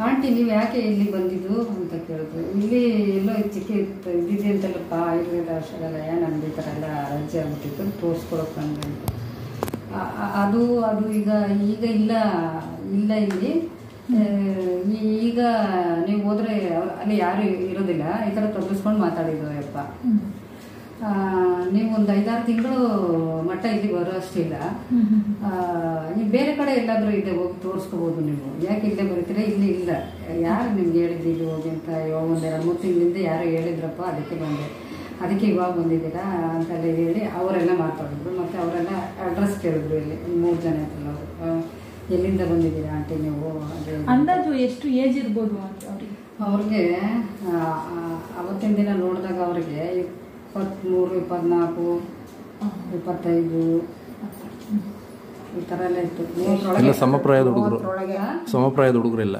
Aunty ನೀವು ಯಾಕೆ ಇಲ್ಲಿ ಬಂದಿದ್ದು ಅಂತ ಕೇಳಿದ್ರು. ಇಲ್ಲಿ ಎಲ್ಲೋ ಚಿಕ್ಕ ಇದ್ದಿದ್ದೆ ಅಂತಲ್ಲಪ್ಪ ಆಯುರ್ವೇದ ಔಷಧಾಲಯ, ನಮ್ಗೆ ಈ ಥರ ಎಲ್ಲ ರಜೆ ಆಗ್ಬಿಟ್ಟಿತ್ತು, ತೋರಿಸ್ಕೊಳಕ್ಕೆ ಬಂದೆ ಅಂತ. ಅದು ಅದು ಈಗ ಈಗ ಇಲ್ಲ ಇಲ್ಲಿ. ಈಗ ನೀವು ಹೋದರೆ ಅಲ್ಲಿ ಯಾರು ಇರೋದಿಲ್ಲ, ಈ ಥರ ತೊಡಗಿಸ್ಕೊಂಡು ಮಾತಾಡಿದ್ರು ಅಪ್ಪ. ನೀವು ಒಂದು 5-6 ತಿಂಗಳು ಮಟ್ಟ ಇಲ್ಲಿ ಬರೋ ಅಷ್ಟಿಲ್ಲ. ನೀವು ಬೇರೆ ಕಡೆ ಎಲ್ಲಾದರೂ ಇದೆ ಹೋಗಿ ತೋರಿಸ್ಕೋಬೋದು. ನೀವು ಯಾಕೆ ಇಲ್ಲೇ ಬರೀತೀರಾ? ಇಲ್ಲಿ ಇಲ್ಲ. ಯಾರು ನಿಮ್ಗೆ ಹೇಳಿದ್ದು ಇಲ್ಲಿ ಹೋಗಿ ಅಂತ? ಇವಾಗ ಒಂದು 2-3 ತಿಂಗಳಿಂದ ಯಾರು ಹೇಳಿದ್ರಪ್ಪ, ಅದಕ್ಕೆ ಬಂದೆ. ಅದಕ್ಕೆ ಇವಾಗ ಬಂದಿದ್ದೀರಾ ಅಂತೆಲ್ಲ ಹೇಳಿ ಅವರೆಲ್ಲ ಮಾತಾಡಿದ್ರು. ಮತ್ತು ಅವರೆಲ್ಲ ಅಡ್ರೆಸ್ ಕೇಳಿದ್ರು. ಇಲ್ಲಿ 3 ಜನ ಇದ್ರಲ್ಲ ಅವರು, ಎಲ್ಲಿಂದ ಬಂದಿದ್ದೀರಾ ಆಂಟಿ ನೀವು? ಅದೇ ಅಂದಾಜು ಎಷ್ಟು ಏಜ್ ಇರ್ಬೋದು ಅಂತ ಅವ್ರಿಗೆ? ಅವತ್ತಿನ ದಿನ ನೋಡಿದಾಗ ಅವ್ರಿಗೆ 23, 24, 25 ಈ ಥರ ಎಲ್ಲ ಇತ್ತು. ಸಮಪ್ರಾಯದ ಹುಡುಗರು, ಸಮಪ್ರಾಯದ ಹುಡುಗರೆಲ್ಲ.